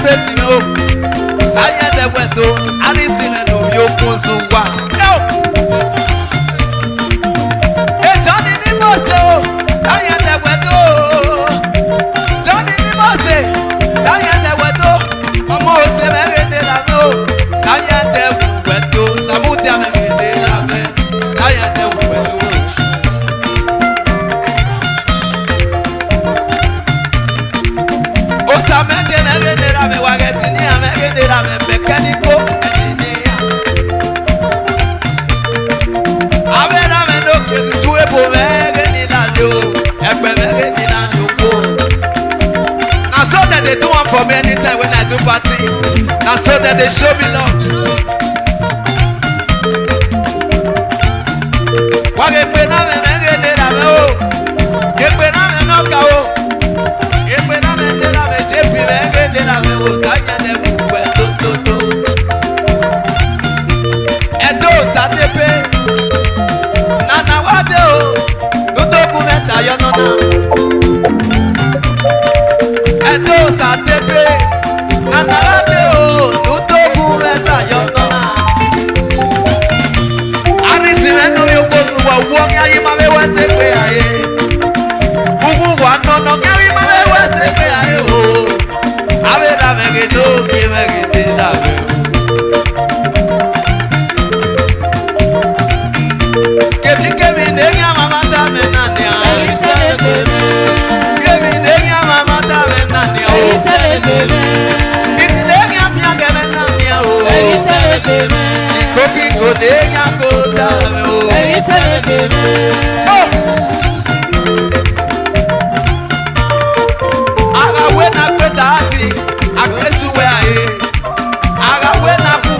feti me o. Saya de weto, arisi me no yo kunzuwa. E Johnny ni mose o, saya de weto. Johnny ni mose, saya de weto. Omo ose me rede la me o, saya de weto. Samutia me rede la me, saya de weto. Osa me de me rede la me wagetini a me rede la me mechanico engineer. Avera me no que tu e po me rede la lo, egbe me rede la lo po. Now so that they do one for me anytime when I do party. Now so that they show me love. Wage pe na me rede la me o, egbe na me no ka o. Egbe na me de la me jepi me rede la me o, saya de kuwe to. Edo satepe, nana wade o, nuto kumeta yo nona. Edo satepe, nana wade o, nuto kumeta yo nona. Arisi me no yo kozu wa uomi ayi ma me wese kwe aye. Ugu wa nono mi ayi ma me wese kwe aye o. Avera me ge no ki me ge te da me o. Kebi negi mama ta me nania. Kebi negi mama ta me nania o. Iti negi apia ke me nania o. Koki ko negi ko ta me o. Aga we na kweta ati, akresu we aye. Aga we na pu,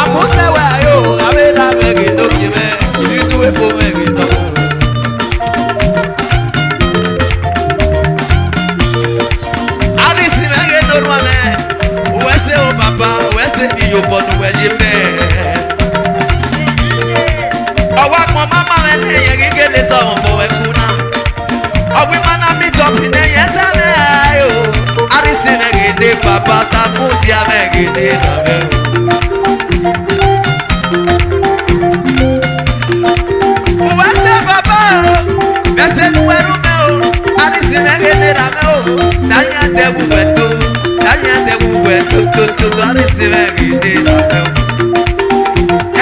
amuse we aye o. Avela me ge no ki me. Tu e po me grito. Alisi me ge norma me. Uese o papa, uese bi yo ponu we di me. Owa mo mama me ne ye ge le so mo we kuna. Owi mana mi top ne yesa me ayo. Alisi me ge de papa sa putia me ge de na me. Bese nueru me o, arisi me genera me o. Saya de weto, to arisi me genera me o.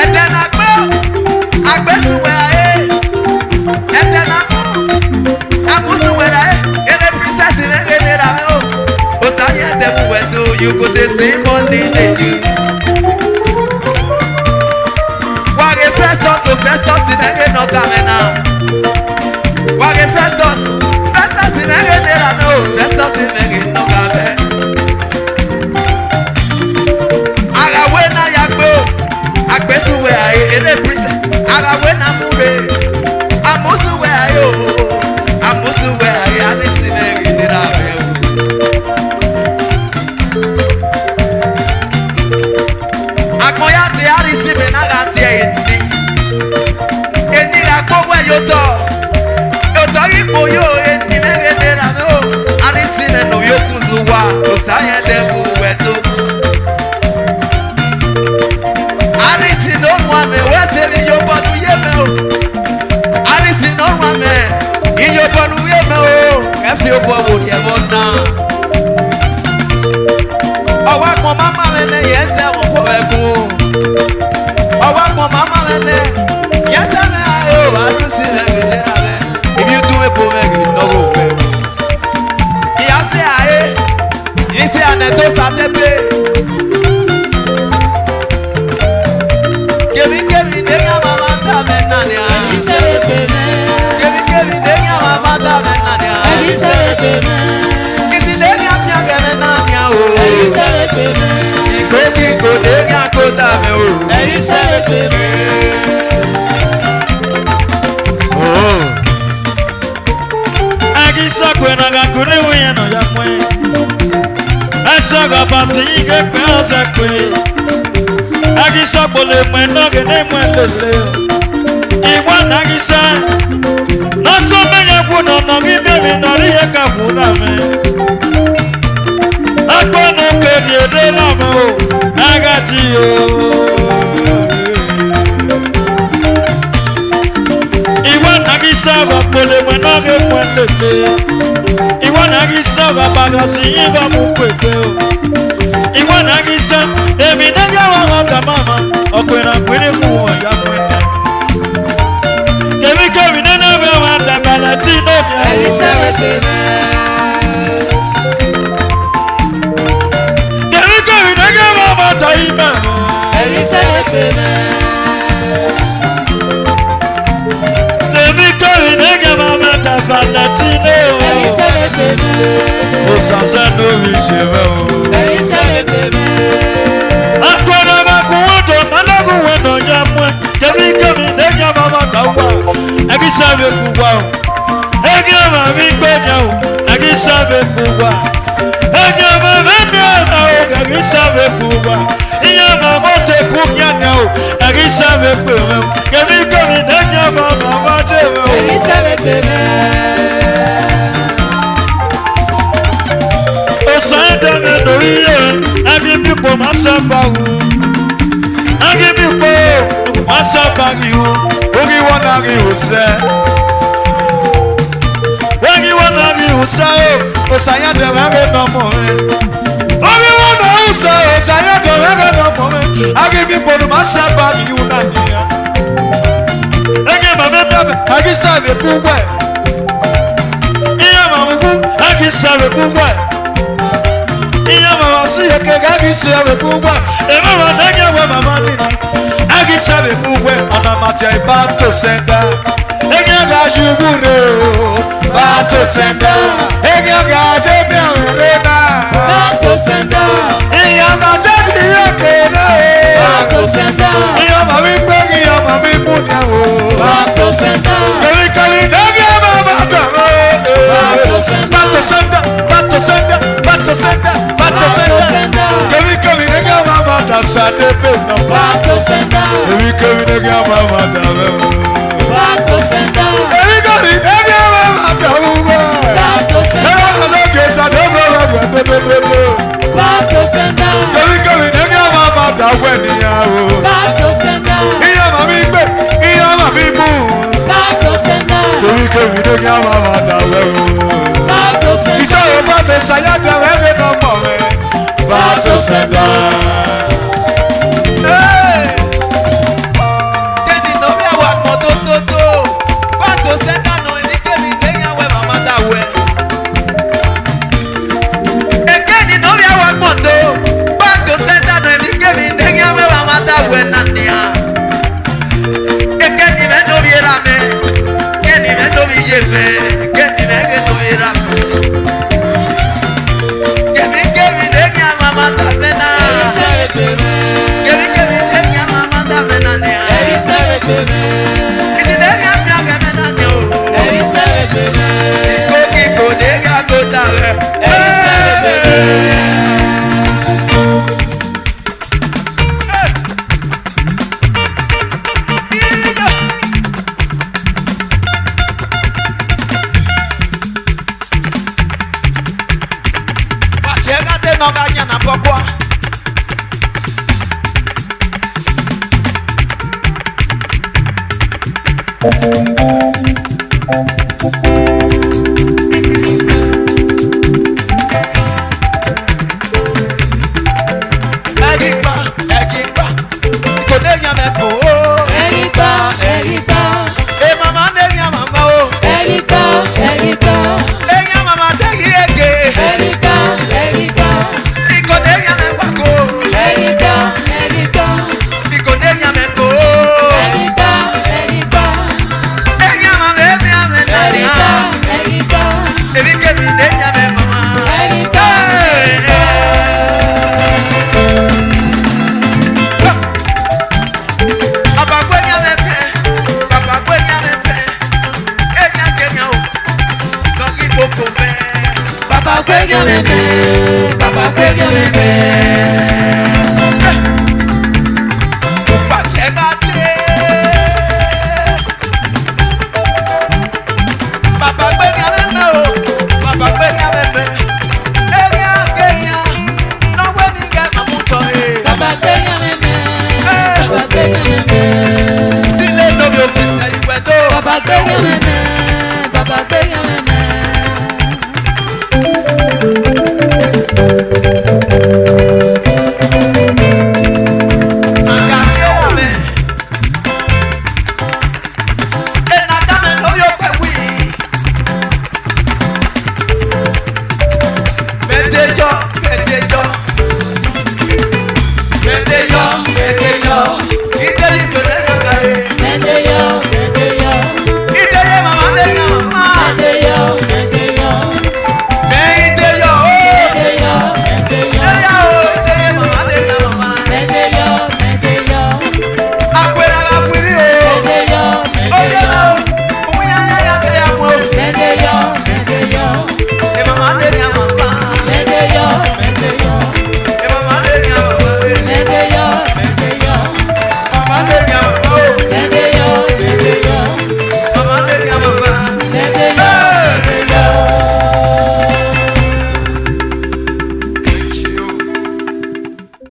Etena gbe o, agbesu we aye. Etena mu, amusu we aye. Ele princess me genera me o. O saya de weto, you go the same money they use. Wage pesos me genera kamena. Wage festos in a genera no, festos in a no gabe. Aga wena yagbo, agbesu we aye, ere princess. Aga wena mure, amusu we aye, amusu we aye, arisi in a genera me. Akoya te arisi me nagati eni, eni agbo we yoto. Tori boyo eni me genera me o. Arisi me no yo kunzuwa, osaya de weto. Arisi no mwa me wese mi yo bonu ye me o. Arisi no mwa me, iyo bonu ye me o. Efi obo wo ye bona. Owa ko mama me ne yese mo po eku. Owa ko mama me ne yese me ayo, arisi me genera me. If you do it, no go away. He has said, "Aye." He said, "I don't satepe." Give me, nega mama ta me nania. Give me, nega mama ta me nania. Iti nega pia ke me nania o. Iko nega kota me o. Sakwe na gakure uye no yamwe. Asaga basi ike pe azakwe. Agisa bole mwe no gene mwe lele. Iwa nagisa. Naso menye kuno no gime minori ye kabuna me. Akwa no de lama o agati o iwa nagisa ba pole manoge mwendeke iwa nagisa ba bagasi iba mukwete o iwa nagisa eminega wa mata mama okwena kwene kuwa ya mwende kemi kemi nene be wa tabalatino Agisa betene kemi kemi nege wa mata ima Agisa betene kemi kemi nege wa mata balatino Agisa betene o sansa no vicheve o Agisa betene akwena ga kuwoto nanagu weno nyamwe kemi kemi nege wa mata wa agisa be kuwa ege ma mi gbenya o agisa be kuwa ege ma me o agisa be kuwa iya ma mo te kunya na o agisa be kuwa kemi kemi nege wa mama jeve o Agisa betene Osanda me doriye agi mi ko masaba o agi mi ko masaba gi o ogi wona gi o se ogi wona gi o sa o osanya de ma ge no mo e ogi wona o sa osanya de ma ge no mo e agi mi ko masaba gi o na ni ya agi ma me bebe agi sa be buwe iya ma mu agi sa be buwe iya mama si yeke gagi si awe buwa e mama nanya we mama nini agi sabe buwe ona matia ibato senda enya ga jubure bato senda enya ga jebe orena Bato senda iya ga jadi yekene Bato senda iya mami gbegi iya mami munya o Bato senda kali kali nanya mama dama Bato senda bato senda bato senda bato senda bato senda kali kali nanya mama dasa de pe no Bato senda kali kali nanya mama dama Bato senda kali kali nanya mama dama Bato senda sa de be Bato senda kali kali nanya mama dama ni ya o Bato senda iya mami gbe iya mami mu Bato senda kali kali nanya mama dama o Bato senda isa o ba me saya dama e no mo me bato senda Keni no me wa kon to Bato senda no ni kemi lenya we mama da we Ekeni no me wa kon to Bato senda no ni kemi lenya we mama da we nania Ekeni me no viera me Keni me no vi yeve Keni me no viera Kemi lenya mama da me na Kemi lenya mama da me na nia Kini lenya mi aga me na nia o Kiko nega kota we Wakiega te no ganya na pokwa Egigba Iko nega me po E mama nega mama o Enya mama tegi ege Iko nega me wako Iko nega me ko Enya mama emi ame nanya Ebi kebi nega me mama Papa kwenya me pe Enya kenya o Logi boko me Papa kwenya me, Papa kwenya me.